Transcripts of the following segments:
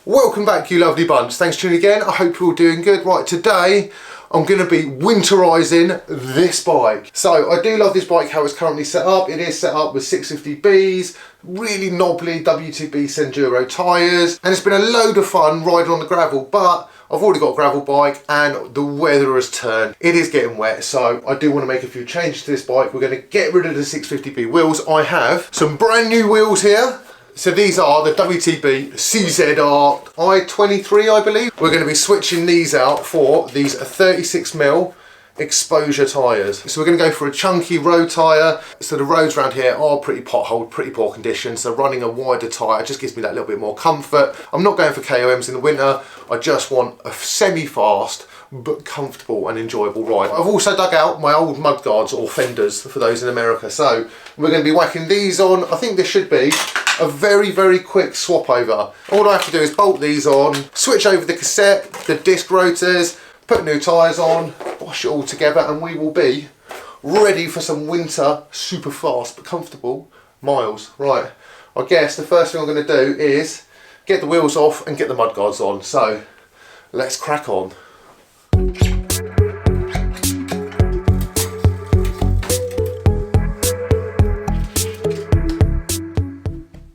Welcome back, you lovely bunch. Thanks for tuning again. I hope you're all doing good. Right, today I'm going to be winterizing this bike. So I do love this bike, how it's currently set up. It is set up with 650Bs, really knobbly WTB Enduro tyres, and it's been a load of fun riding on the gravel, but I've already got a gravel bike and the weather has turned. It is getting wet, so I do want to make a few changes to this bike. We're going to get rid of the 650B wheels. I have some brand new wheels here. So these are the WTB CZR I-23, I believe. We're going to be switching these out for these 36mm exposure tyres. So we're going to go for a chunky road tyre. So the roads around here are pretty potholed, pretty poor condition. So running a wider tyre just gives me that little bit more comfort. I'm not going for KOMs in the winter. I just want a semi-fast but comfortable and enjoyable ride. I've also dug out my old mudguards, or fenders for those in America. So we're going to be whacking these on. I think this should be a very quick swap over. All I have to do is bolt these on, switch over the cassette, the disc rotors, put new tyres on, wash it all together, and we will be ready for some winter, super fast but comfortable miles. Right, I guess the first thing I'm going to do is get the wheels off and get the mudguards on. So let's crack on.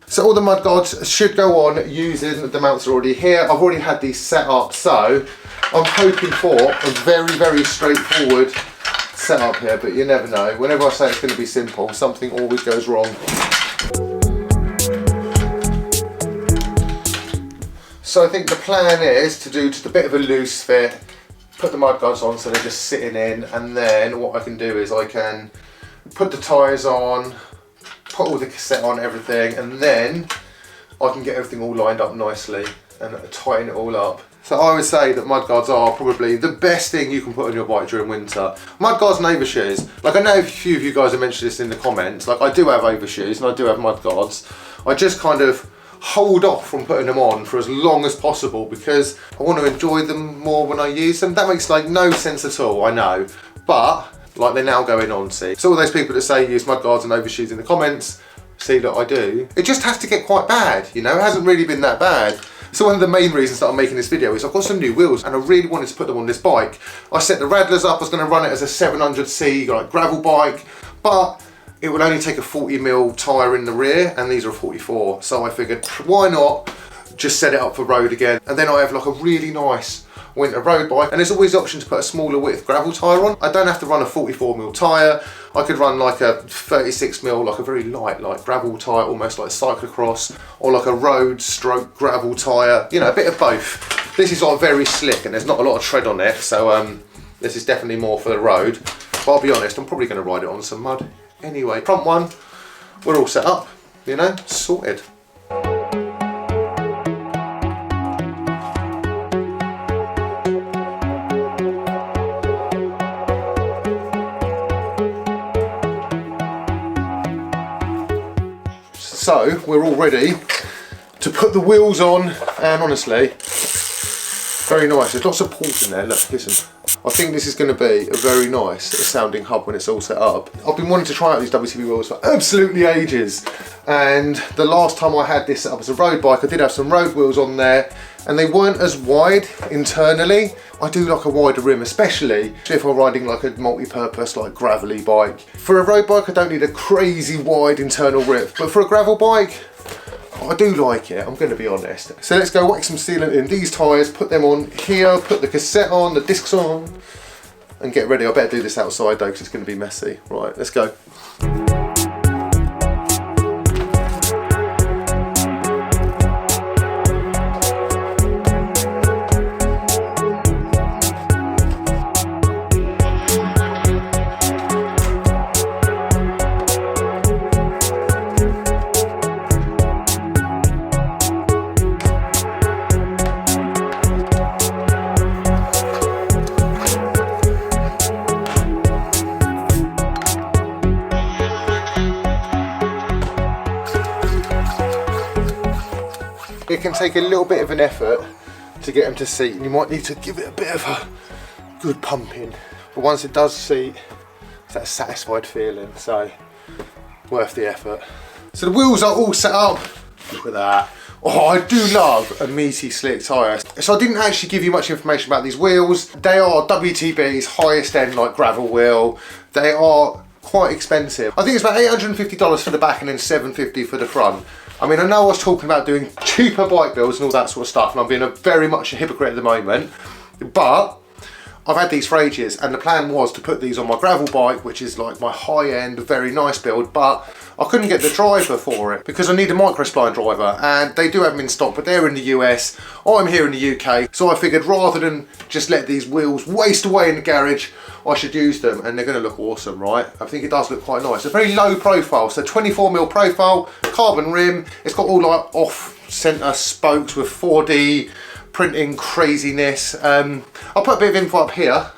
So all the mudguards should go on using the mounts are already here. I've already had these set up, so I'm hoping for a very straightforward setup here, but you never know. Whenever I say it's going to be simple, something always goes wrong. So I think the plan is to do just a bit of a loose fit, put the mudguards on so they're just sitting in, and then what I can do is I can put the tyres on, put all the cassette on, everything, and then I can get everything all lined up nicely and tighten it all up. So I would say that mudguards are probably the best thing you can put on your bike during winter. Mudguards and overshoes. Like, I know a few of you guys have mentioned this in the comments. Like, I do have overshoes and I do have mudguards. I just kind of hold off from putting them on for as long as possible because I want to enjoy them more when I use them. That makes like no sense at all, I know, but like they're now going on, see. So all those people that say use mudguards and overshoes in the comments, see that I do. It just has to get quite bad, you know, it hasn't really been that bad. So one of the main reasons that I'm making this video is I've got some new wheels and I really wanted to put them on this bike. I set the Radlers up, I was going to run it as a 700C like gravel bike, but it would only take a 40mm tyre in the rear and these are a 44. So I figured, why not just set it up for road again? And then I have like a really nice winter road bike, and there's always the option to put a smaller width gravel tyre on. I don't have to run a 44mm tyre. I could run like a 36mm, like a very light like gravel tyre, almost like cyclocross, or like a road stroke gravel tyre, you know, a bit of both. This is like very slick and there's not a lot of tread on it, so this is definitely more for the road. But I'll be honest, I'm probably going to ride it on some mud anyway. Front one, we're all set up, you know, sorted. So we're all ready to put the wheels on, and honestly, very nice. There's lots of port in there, look, listen. I think this is going to be a very nice sounding hub when it's all set up. I've been wanting to try out these WTB wheels for absolutely ages, and the last time I had this set up as a road bike, I did have some road wheels on there, and they weren't as wide internally. I do like a wider rim, especially if I'm riding like a multi-purpose, like gravelly bike. For a road bike, I don't need a crazy wide internal rim, but for a gravel bike, I do like it, I'm going to be honest. So let's go whack some sealant in these tyres, put them on here, put the cassette on, the discs on, and get ready. I better do this outside though, because it's going to be messy. Right, let's go. It can take a little bit of an effort to get them to seat, and you might need to give it a bit of a good pumping. But once it does seat, it's that satisfied feeling, so worth the effort. So the wheels are all set up. Look at that. Oh, I do love a meaty slick tyre. So I didn't actually give you much information about these wheels. They are WTB's highest end like gravel wheel. They are quite expensive. I think it's about $850 for the back and then $750 for the front. I mean, I know I was talking about doing cheaper bike builds and all that sort of stuff, and I'm being very much a hypocrite at the moment, but I've had these for ages, and the plan was to put these on my gravel bike, which is like my high-end, very nice build, but I couldn't get the driver for it because I need a microspline driver, and they do have them in stock, but they're in the US. I'm here in the UK, so I figured rather than just let these wheels waste away in the garage, I should use them, and they're going to look awesome, right? I think it does look quite nice. A very low profile, so 24mm profile, carbon rim. It's got all like off-center spokes with 4D printing craziness. I'll put a bit of info up here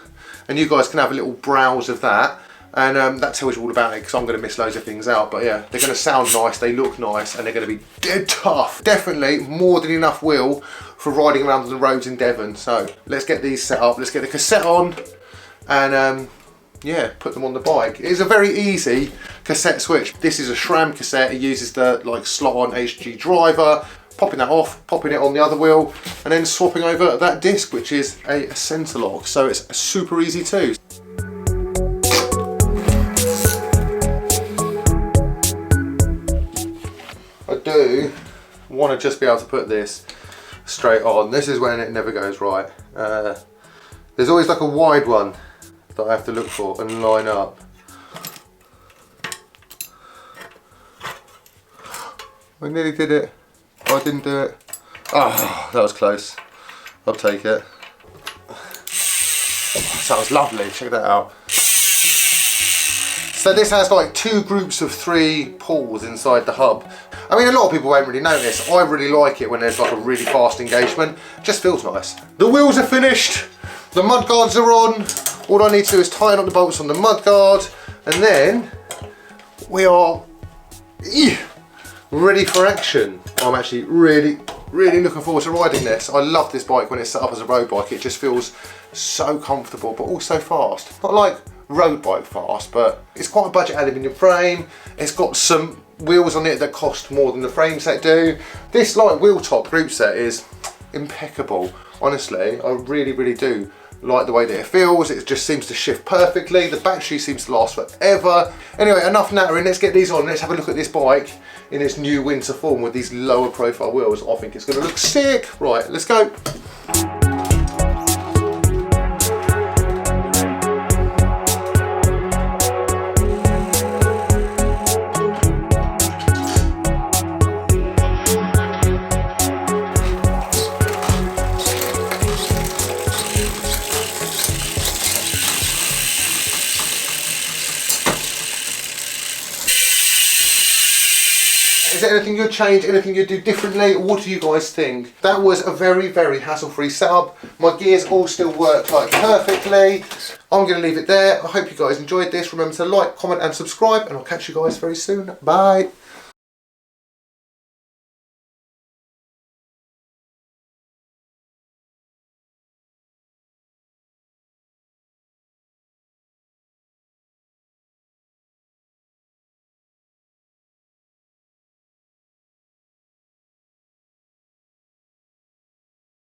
and you guys can have a little browse of that, and that tells you all about it, because I'm going to miss loads of things out. But yeah, they're going to sound nice, they look nice, and they're going to be dead tough. Definitely more than enough wheel for riding around on the roads in Devon. So let's get these set up, let's get the cassette on, and yeah, put them on the bike. It's a very easy cassette switch. This is a SRAM cassette. It uses the like slot on HG driver, popping that off, popping it on the other wheel, and then swapping over that disc, which is a centre lock. So it's super easy too. I do want to just be able to put this straight on. This is when it never goes right. There's always like a wide one that I have to look for and line up. I nearly did it. Oh, I didn't do it. Oh, that was close. I'll take it. Sounds lovely, check that out. So this has like 2 groups of 3 pulls inside the hub. I mean, a lot of people won't really notice. I really like it when there's like a really fast engagement. It just feels nice. The wheels are finished. The mud guards are on. All I need to do is tighten up the bolts on the mud guard, and then we are ready for action. I'm actually really looking forward to riding this. I love this bike when it's set up as a road bike. It just feels so comfortable, but also fast. Not like road bike fast, but it's quite a budget aluminium frame. It's got some wheels on it that cost more than the frame set do. This like wheel top group set is impeccable. Honestly, I really do like the way that it feels. It just seems to shift perfectly. The battery seems to last forever. Anyway, enough nattering, let's get these on. Let's have a look at this bike in its new winter form with these lower profile wheels. I think it's going to look sick. Right, let's go. Is there anything you'd change, anything you'd do differently? What do you guys think? That was a very hassle-free setup. My gears all still work like perfectly. I'm going to leave it there. I hope you guys enjoyed this. Remember to like, comment and subscribe, and I'll catch you guys very soon. Bye.